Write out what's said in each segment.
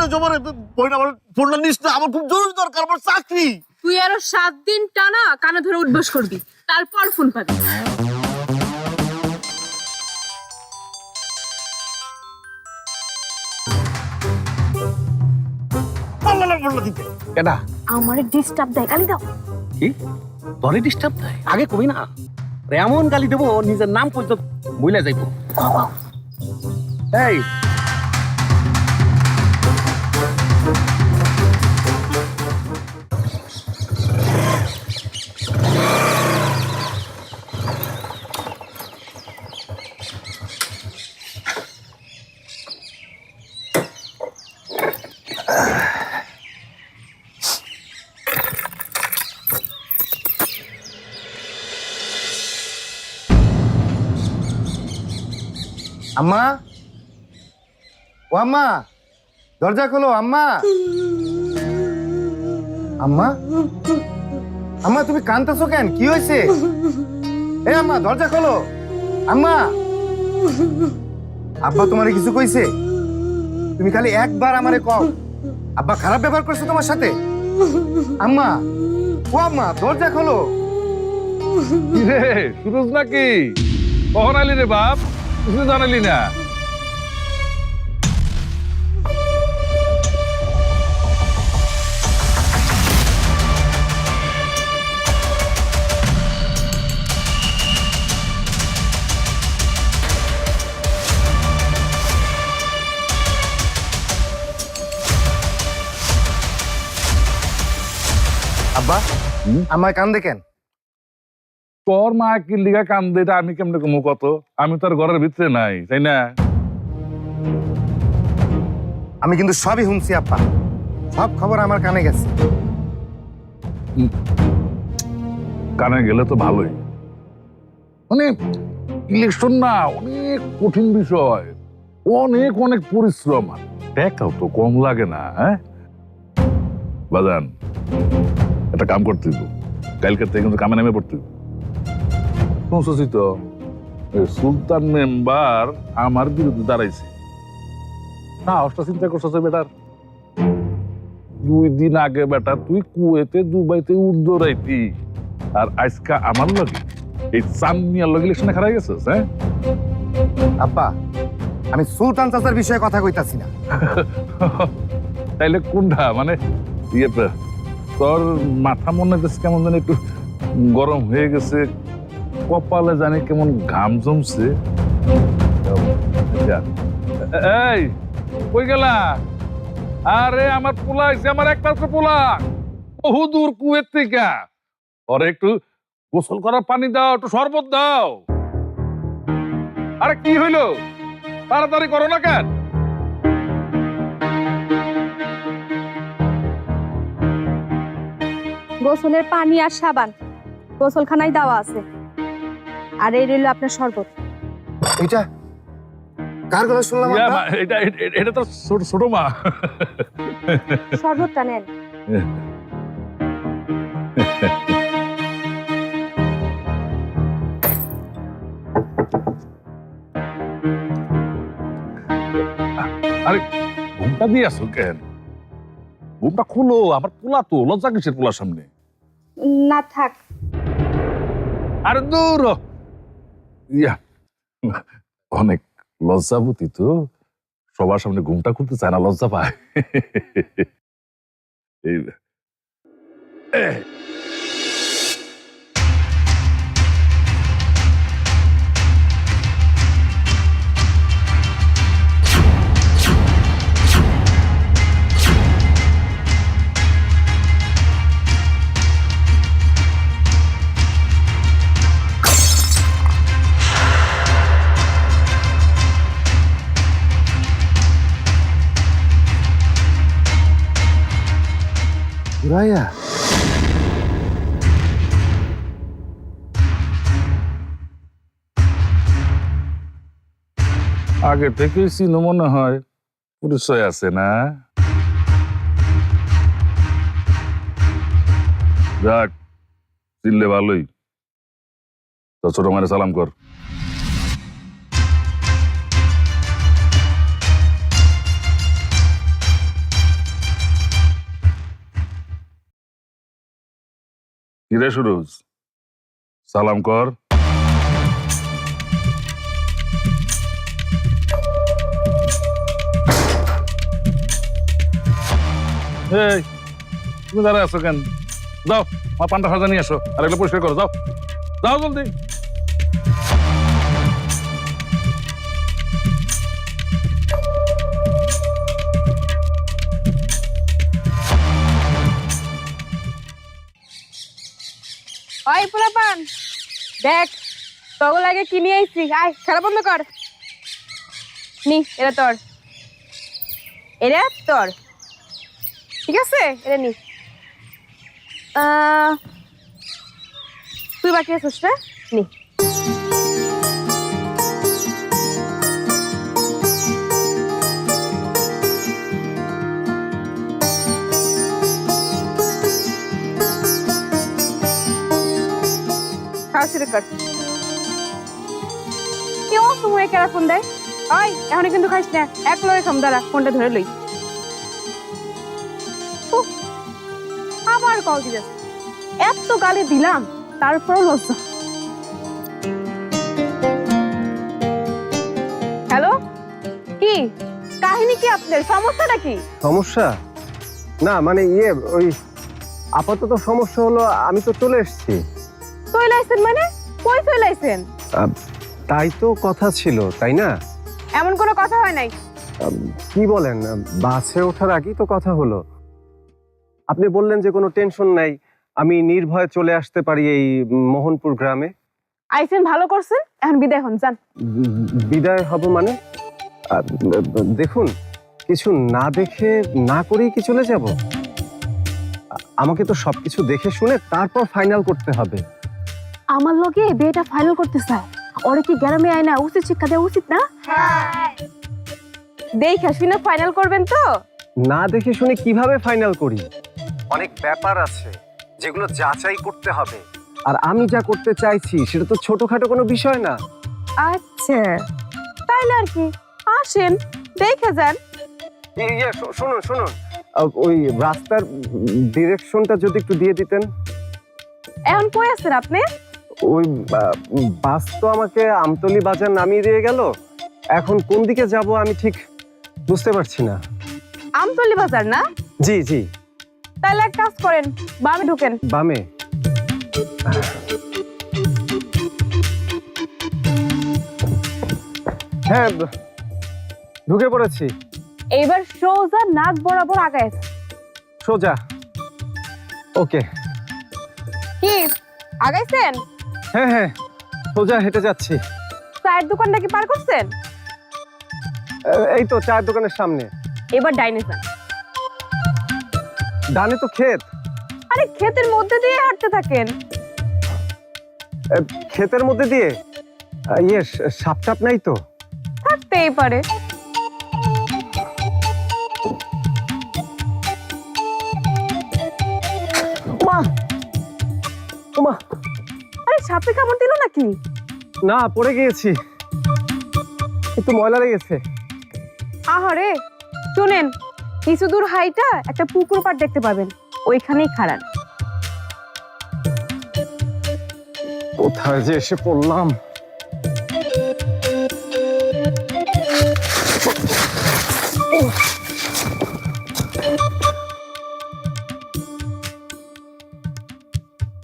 জোরে জোরে বইটা আমার ফোনটা নিস না, আমার খুব জরুরি দরকার, আমার চাকরি। তুই আরো 7 দিন টানা কানে ধরে উঠবস করবি, তারপর ফোন পাবি। বললো দিতে কেডা আমারে ডিস্টার্ব দেয়, গালি দাও। কি তোরে ডিস্টার্ব দেয়? আগে কবি না, এমন গালি দেবো নিজের নাম পর্যন্ত বইলে যাইব। এই আম্মা, ও আম্মা, দরজা খোলো আম্মা। আম্মা, আম্মা তুমি কাঁদতেছো কেন? কি হয়েছে? এ আম্মা দরজা খোলো। আম্মা, আব্বা তোমারে কিছু কইছে? তুমি খালি একবার আমারে কও, আব্বা খারাপ ব্যবহার করছে তোমার সাথে? আম্মা, ও আম্মা দরজা খোলো। রে সুরজ নাকি? কখন আলি রে বাপ? কিছু জানালি না? আব্বা আমায় কান্দে কেন? তোর মা কি লিগা কান্দে এটা আমি কেমনে কমু কত? আমি তোর ঘরের ভিতরে নাই, তাই না? আমি কিন্তু সবই শুনছি আব্বা, সব খবর আমার কানে গেছে। কানে গেলে তো ভালোই। মানে ইলেকশন না অনেক কঠিন বিষয়, অনেক অনেক পরিশ্রম, টাকাও তো কম লাগে না। হ্যাঁ বাজান, একটা কাম করতে দিব, কালকে থেকে কিন্তু কামে নেমে পড়তে দিব। শুনছি তো সুলতান মেম্বার আমার বিরুদ্ধে দাঁড়াইছে। সাহসটা চিন্তা করছো বেটার? 2 দিন আগে বেটা তুই কুয়েতে দুবাইতে উদ্দরাইতি, আর আজকা আমার লগে এই চান্দিয়ার লগে ইলেকশনে খারাই গেছিস। হ্যাঁ আব্বা, আমি সুলতান চাচার বিষয়ে কথা কইতাছি না। তাইলে কোনটা? মানে ইয়ে তোর মাথা মনে হচ্ছে কেমন জানি একটু গরম হয়ে গেছে, কপালে জানি কেমন ঘাম জমছে। এই কই গেলা? আরে আমার পোলা আইছে, আমার একমাত্র পোলা, বহু দূর কুয়েত থেকে। ওরে একটু গোসল করার পানি দাও, একটু শরবত দাও। আরে কি হইলো? তাড়াতাড়ি করো না কেন? গোসলের পানি আর সাবান গোসলখানায় দেওয়া আছে, আর এই রইল আপনার শরবত। এটা কার কথা শুনলাম ইয়া আব্বা? মা, এটা তো ছোট মা। শরবতটা নেন। আরে ঘুমটা দিয়ে আসো কেন? ঘুমটা খুলো, আমার পোলা তো, লজ্জা কিসের পোলার সামনে? না থাক। আরে দূর হ। ইয়া অনেক লজ্জাবতী তো, সবার সামনে ঘুমটা খুলতে চায় না, লজ্জা পায়। এই বুড়াইয়া, আগে থেকেই চিনো মনে হয়, পরিচয় আছে না? যাক, চিনলে ভালোই। তো ছোট মারে সালাম কর। কিরে সুরজ, সালাম কর। এই, তুমি দাঁড়ায় আছো কেন? যাও, আমার পান্তা ভাজা নিয়ে আসো, আর এগুলো পরিষ্কার করো। যাও যাও জলদি। ওই পোলাপান দেখ তগল আগে কি নিয়ে আইছি, আয় খেলা বন্ধ কর। নি এটা তোর, এটা তোর, ঠিক আছে? এটা নি। তুই বাকি আছিস না? নি। খাওয়া শুরু কর। কেউ সময় কেরা ফোন দেয়? ওই এখন কিন্তু খাইস না, এক লড়ে খাম, দাঁড়া ফোনটা ধরে লই। উফ, আবার কল দিলে, এত গালি দিলাম তারপরও লজ্জা। হ্যালো, কি কাহিনী? কি আপনার সমস্যাটা কি? সমস্যা না, মানে ওই আপাতত সমস্যা হলো আমি তো চলে এসেছি। চলে আইছেন মানে? কই চলে আইছেন? তাই তো কথা ছিল, তাই না? এমন কোনো কথা হয় নাই। কি বলেন, বাসে ওঠার আগেই তো কথা হলো। আপনি বললেন যে কোনো টেনশন নাই, আমি নির্ভয়ে চলে আসতে পারি এই মোহনপুর গ্রামে। আইছেন ভালো করছেন, এখন বিদায় হন, যান। বিদায় হব মানে? দেখুন, কিছু না দেখে না করেই কি চলে যাব? আমাকে তো সবকিছু দেখে শুনে তারপর ফাইনাল করতে হবে। আমার লগে বিয়েটা ফাইনাল করতে চায়, ওরে কি গ্রামে আয় না উচিত শিক্ষা দেওয়া উচিত না? দেখে শুনে ফাইনাল করবেন তো? না দেখে শুনে কিভাবে ফাইনাল করি? অনেক ব্যাপার আছে যেগুলো যাচাই করতে হবে, আর আমি যা করতে চাইছি সেটা তো ছোটখাটো কোনো বিষয় না। আচ্ছা তাইলে আর কি, আসেন দেখে যান। শুনুন শুনুন, ওই রাস্তার ডিরেকশনটা যদি একটু দিয়ে দিতেন। এখন কই আছেন আপনি? ওই বাস তো আমাকে আমতলি বাজার নামিয়ে দিয়ে গেল, এখন কোন দিকে যাব আমি ঠিক বুঝতে পারছি না। আমতলি বাজার না? জি জি। তাহলে এক কাজ করেন, বামে ঢুকেন। বামে? হ্যাঁ ঢুকে পড়েছি। এইবার সোজা নাক বরাবর আগায়। সোজা? ওকে। কি আগাইছেন? হ্যাঁ হ্যাঁ, সোজা হেঁটে যাচ্ছি। চায়ের দোকানটা কি পার করছেন? এই তো চায়ের দোকানের সামনে। এবার ডাইনে যান। ডানে তো ক্ষেত। আরে ক্ষেতের মধ্যে দিয়ে হাঁটতে থাকেন। ক্ষেতের মধ্যে দিয়ে? সাপ টাপ নাই তো? থাকতেই পারে। আরে সাপে কামড় দিল নাকি? না, পড়ে গিয়েছি, একটু ময়লা লেগেছে। আহারে শুনেন, কিছু দূর হাইটা একটা পুকুর পাড় দেখতে পাবেন, ওইখানেই খাড়ান। কোথায় যে এসে পড়লাম।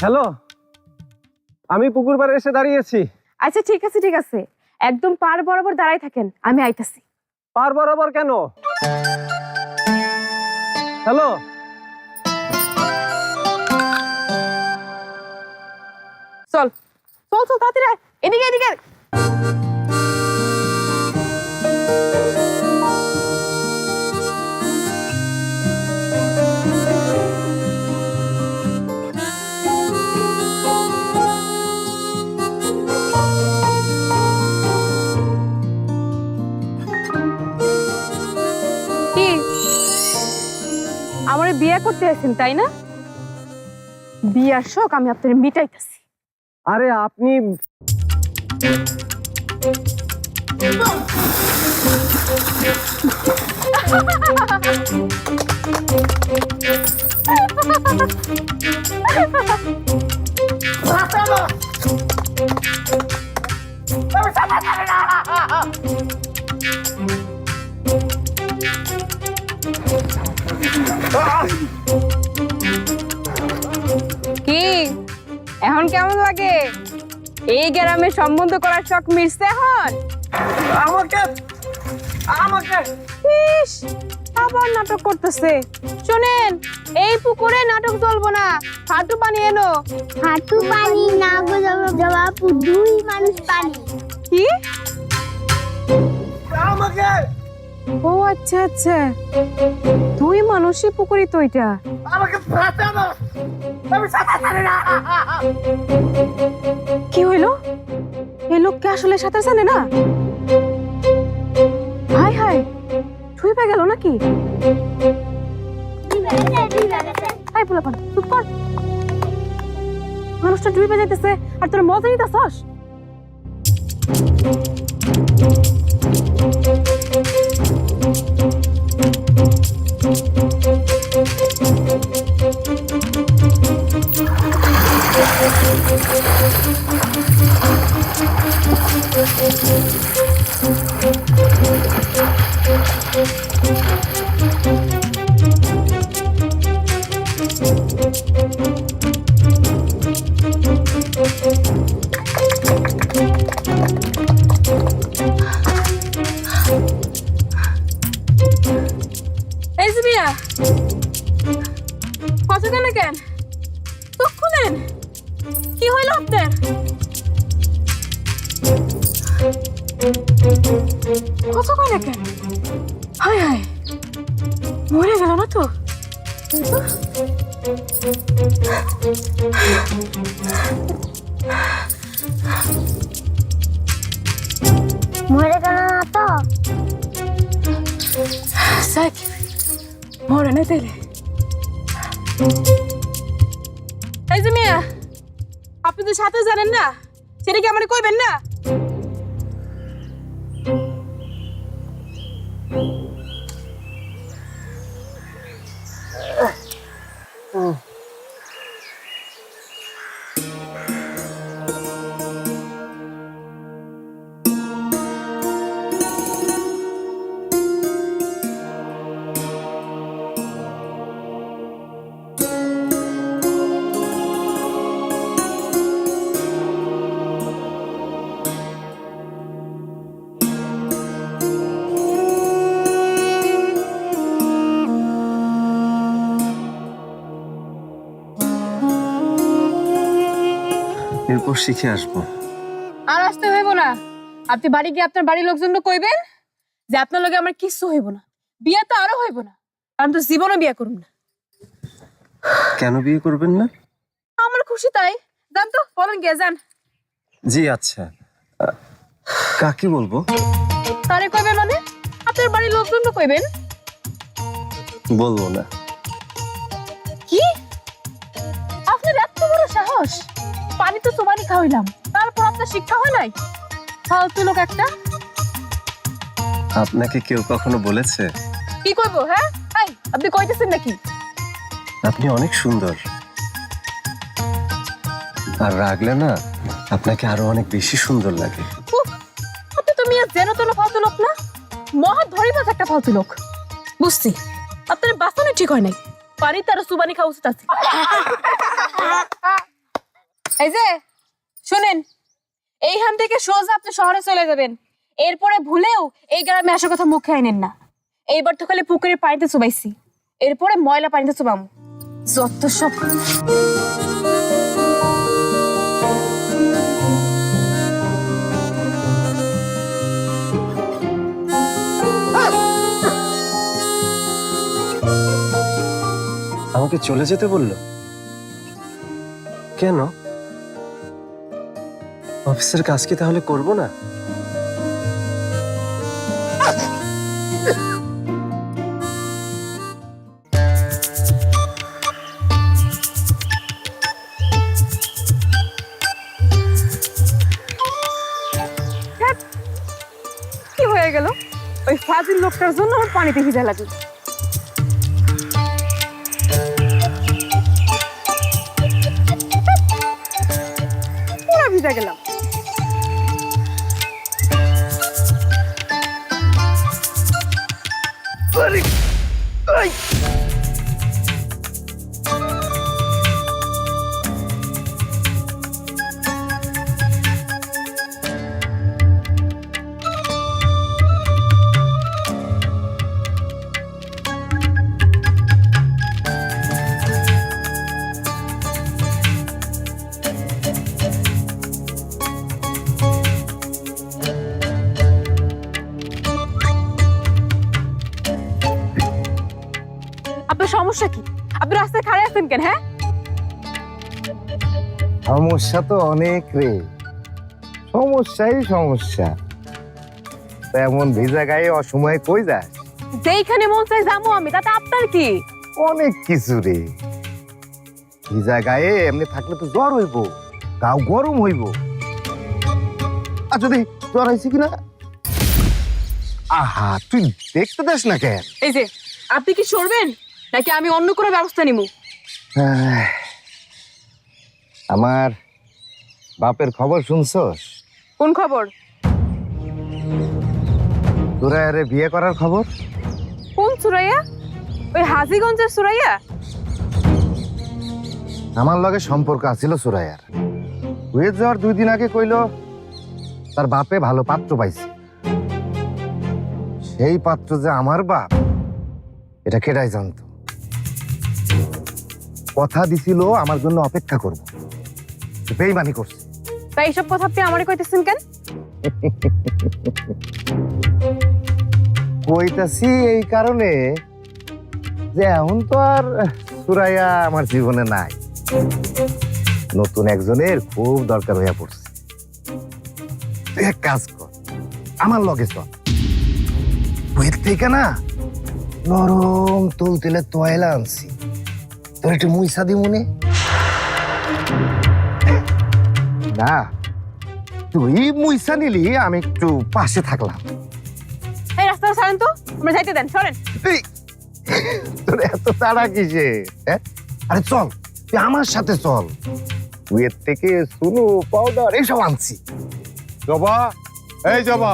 হ্যালো, আমি পুকুর পাড়ে এসে দাঁড়িয়েছি। আচ্ছা ঠিক আছে ঠিক আছে, একদম পার বরাবর দাঁড়াই থাকেন, আমি আইতাছি। পার বরাবর কেন? হ্যালো, চল চল চল তাড়াতাড়ি আয়, এদিকে এদিকে। কি আমারে বিয়ে করতে আসেন তাই না? বিয়ার শখ আমি আপনার মিটাইতেছি। আরে আপনি কি এখন কেমন লাগে? এই গ্রামে সম্বন্ধ করার শখ মিটছে এখন? আমাকে ইস, আবার নাটক করতেছে। শোনেন, এই পুকুরে নাটক চলবো না, হাঁটু পানি এনো। হাঁটু পানি না গো জবাবু, দুই মানুষ পানি। কি? ও আচ্ছা আচ্ছা, দুই মানুষই পুকুরি তো এটা। কি হইলো? এই লোককে আসলে সাঁতার জানে না? হাই হাই, ছুঁই পে গেল নাকি? হাই পোলাপান, চুপ কর। মানুষটা ডুবে যাইতেছে আর তোর মজা নিতেছস? এই যে বিয়া, কথা কেন কেন? চোখ খুলেন, কি হইল আপনার? কথা কয় না কেন? হায় হায়, মরে গেল না তো? মরে গেল না তো? সাইক, মরে না তাইলে। এই যে মিয়া, আপনি তো সাথে জানেন না, সেটা কি আমার কইবেন না? এরপর শিখে আসবো। আর আসতে হইব না। আপনি বাড়ি গিয়ে আপনার বাড়ির লোকজন কইবেন যে আপনার লগে আমার কিচ্ছু হইব না, বিয়ে তো আরো হইব না, আমি তো জীবনও বিয়ে করব না। কেন বিয়ে করবেন না? আমার খুশি তাই। যান তো, বলেন গিয়ে যান। জি আচ্ছা, কাকে বলবো? তারে কইবেন মানে? আপনার বাড়ির লোকজন কইবেন। বলবো না। কি? আপনার এত বড় সাহস? পানি তো তোমারই খাওয়াইলাম, তারপর আপনার শিক্ষা হয় নাই? ফালতু লোক একটা। আপনাকে কেউ কখনো বলেছে কি কইবো? হ্যাঁ, এই আপনি কইতেছেন নাকি? আপনি অনেক সুন্দর, আর রাগলে না আপনাকে আরো অনেক বেশি সুন্দর লাগে। উফ, আপনি তো মিয়া যেন তেন ফালতু লোক না, মহা ধরিবাজ একটা ফালতু লোক। বুঝছি, আপনার বাঁচানো ঠিক হয় নাই, পানি তার সুবানি খাওয়া উচিত আছে। এই যে শুনেন, এইখান থেকে সোজা আপনি শহরে চলে যাবেন, এরপরে ভুলেও এই গ্রামে আসার কথা মুখে আইনেন না। এইবার তো খালি পুকুরের পানিতে চুবাইছি, এরপরে ময়লা পানিতে চুবাম। যত সব। আমাকে চলে যেতে বললো? কেন? অফিসের কাজ কি তাহলে করব না? কি হয়ে গেল? ওই ফাজিল লোকটার জন্য আমার পানিতে ভিজা লাগে। পুরো ভিজা গেলাম। এই সমস্যা কি? আপনি রাস্তায় খাড়ে আছেন কেন? হ্যাঁ, সমস্যা তো অনেক রে, সমস্যাই সমস্যা। তেমন ভিজা গায়ে অসময়ে কই যাস? যেইখানে মন চাই যাবো আমি, তাতে আপনার কি? অনেক কিছু রে। ভিজা গায়ে এমনি থাকলে তো জ্বর হইব, গাও গরম হইব। আর যদি জ্বর হয়েছে কিনা, আহা তুই দেখতে দেস না কেন? এই যে আপনি কি সরবেন নাকি আমি অন্য কোনো ব্যবস্থা নিব? আমার বাপের খবর শুনছস? কোন খবর? তোরা আরে বিয়ে করার খবর? কোন সুরাইয়া? ওই হাজীগঞ্জের সুরাইয়া? আমার লগে সম্পর্ক আছিল সুরাইয়ার। হয়ে যাওয়ার 2 দিন আগে কইলো তার বাপে ভালো পাত্র পাইছে। সেই পাত্র যে আমার বাপ, এটা কেডাই জানতো? কথা দিছিল আমার জন্য অপেক্ষা করব, বেইমানি করছে। তাই এইসব কথা আপনি আমারে কইতেছেন কেন? কইতাছি এই কারণে যে এখন তো আর সুরাইয়া আমার জীবনে নাই, নতুন একজনের খুব দরকার হইয়া পড়ছে। তুই এক কাজ কর, আমার লগে চল। বইয়ের থেকে না নরম তুলতেলে তোয়লা আনছি, তোর একটু মুইসা দি মনে না। তুই মুইসা নিলি, আমি একটু পাশে থাকলাম। এই রাস্তাটা ছাড়েন তো, আমরা যাইতে দেন, সরেন। এই, তোর এত তাড়া কিসে? হ্যাঁ, আরে চল, তুই আমার সাথে চল। তুইয়ের থেকে সুনু পাউডার এইসব আনছি। জবা, এই জবা।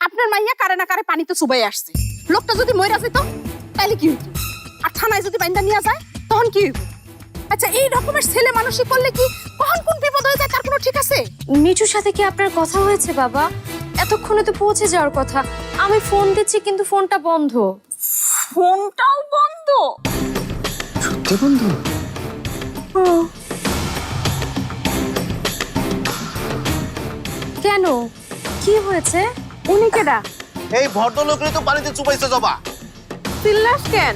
আপনার মাইয়া কারে না কারে পানিতে চুবাই আসছে। লোকটা যদি মইরা যেত তাইলে কি হইতো? আর থানায় যদি বাইন্দা নিয়ে যায় তখন কি হইতো? আচ্ছা, এই রকমের ছেলে মানুষই করলে কি কখন কোন বিপদ হয়ে যায় তার কোনো ঠিক আছে? মিঠুর সাথে কি আপনার কথা হয়েছে বাবা? এতক্ষণে তো পৌঁছে যাওয়ার কথা। আমি ফোন দিচ্ছি কিন্তু ফোনটা বন্ধ। ফোনটাও বন্ধ? সত্যি বন্ধু? কেন, কি হয়েছে? উনি কেডা? এই ভদ্রলোকরে তো পানিতে চুপাইছে জবা। চিল্লাস কেন?